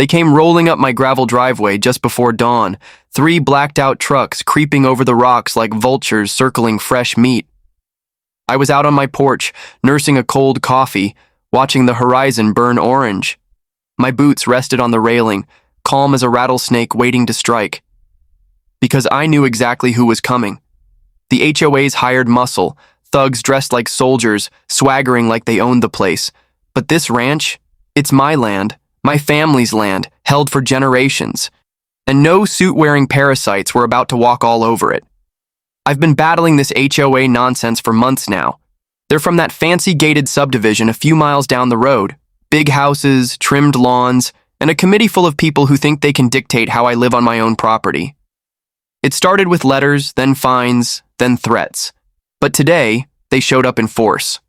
They came rolling up my gravel driveway just before dawn, 3 blacked-out trucks creeping over the rocks like vultures circling fresh meat. I was out on my porch, nursing a cold coffee, watching the horizon burn orange. My boots rested on the railing, calm as a rattlesnake waiting to strike. Because I knew exactly who was coming. The HOA's hired muscle, thugs dressed like soldiers, swaggering like they owned the place. But this ranch, it's my land, my family's land, held for generations. And no suit-wearing parasites were about to walk all over it. I've been battling this HOA nonsense for months now. They're from that fancy gated subdivision a few miles down the road. Big houses, trimmed lawns, and a committee full of people who think they can dictate how I live on my own property. It started with letters, then fines, then threats. But today, they showed up in force.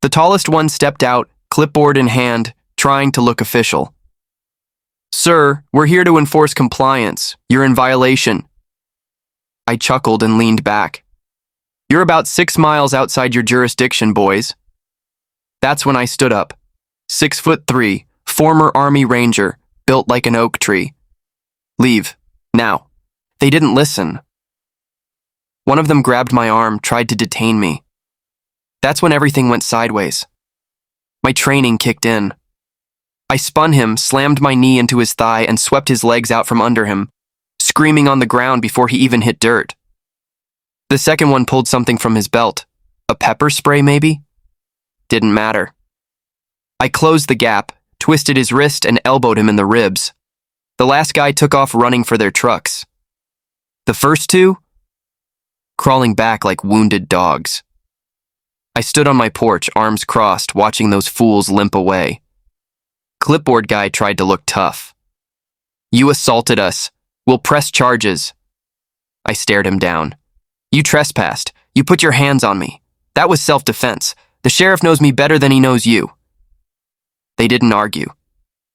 The tallest one stepped out, clipboard in hand, trying to look official. "Sir, we're here to enforce compliance. You're in violation." I chuckled and leaned back. "You're about 6 miles outside your jurisdiction, boys." That's when I stood up. 6'3", former Army Ranger, built like an oak tree. "Leave. Now." They didn't listen. One of them grabbed my arm, tried to detain me. That's when everything went sideways. My training kicked in. I spun him, slammed my knee into his thigh, and swept his legs out from under him, screaming on the ground before he even hit dirt. The second one pulled something from his belt. A pepper spray, maybe? Didn't matter. I closed the gap, twisted his wrist, and elbowed him in the ribs. The last guy took off running for their trucks. The first 2? Crawling back like wounded dogs. I stood on my porch, arms crossed, watching those fools limp away. Clipboard guy tried to look tough. "You assaulted us. We'll press charges." I stared him down. "You trespassed. You put your hands on me. That was self-defense. The sheriff knows me better than he knows you." They didn't argue.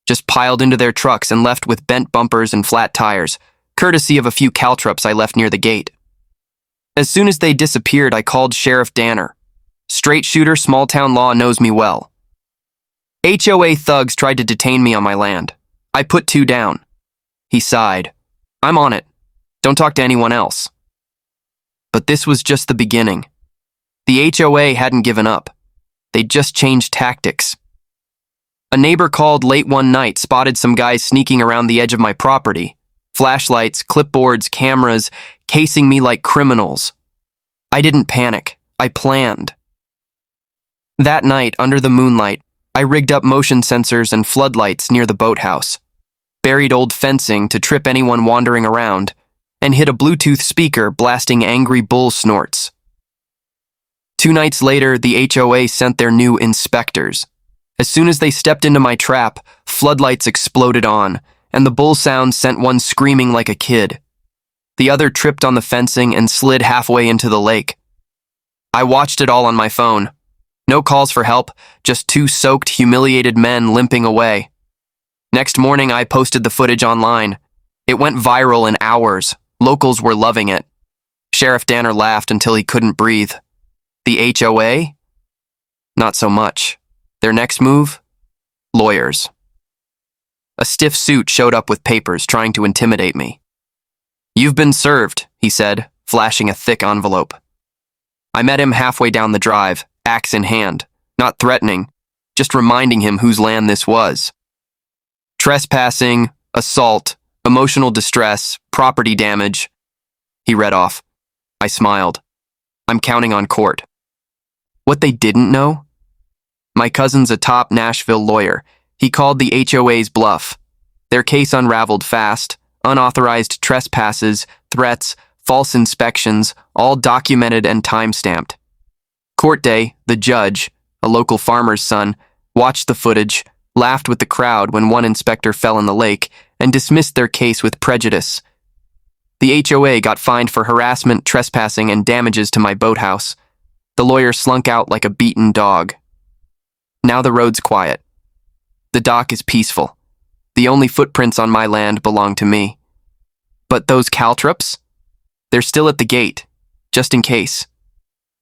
Just piled into their trucks and left with bent bumpers and flat tires, courtesy of a few caltrops I left near the gate. As soon as they disappeared, I called Sheriff Danner. Straight shooter, small-town law knows me well. HOA thugs tried to detain me on my land. I put 2 down. He sighed. "I'm on it. Don't talk to anyone else." But this was just the beginning. The HOA hadn't given up. They'd just changed tactics. A neighbor called late one night, spotted some guys sneaking around the edge of my property. Flashlights, clipboards, cameras, casing me like criminals. I didn't panic. I planned. That night, under the moonlight, I rigged up motion sensors and floodlights near the boathouse, buried old fencing to trip anyone wandering around, and hid a Bluetooth speaker blasting angry bull snorts. 2 nights later, the HOA sent their new inspectors. As soon as they stepped into my trap, floodlights exploded on, and the bull sound sent one screaming like a kid. The other tripped on the fencing and slid halfway into the lake. I watched it all on my phone. No calls for help, just 2 soaked, humiliated men limping away. Next morning, I posted the footage online. It went viral in hours. Locals were loving it. Sheriff Danner laughed until he couldn't breathe. The HOA? Not so much. Their next move? Lawyers. A stiff suit showed up with papers trying to intimidate me. "You've been served," he said, flashing a thick envelope. I met him halfway down the drive, axe in hand, not threatening, just reminding him whose land this was. "Trespassing, assault, emotional distress, property damage," he read off. I smiled. I'm counting on court. What they didn't know? My cousin's a top Nashville lawyer. He called the HOA's bluff. Their case unraveled fast. Unauthorized trespasses, threats, false inspections, all documented and time-stamped. Court day, the judge, a local farmer's son, watched the footage, laughed with the crowd when one inspector fell in the lake, and dismissed their case with prejudice. The HOA got fined for harassment, trespassing, and damages to my boathouse. The lawyer slunk out like a beaten dog. Now the road's quiet. The dock is peaceful. The only footprints on my land belong to me. But those caltrops? They're still at the gate, just in case.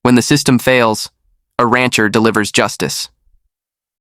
When the system fails, a rancher delivers justice.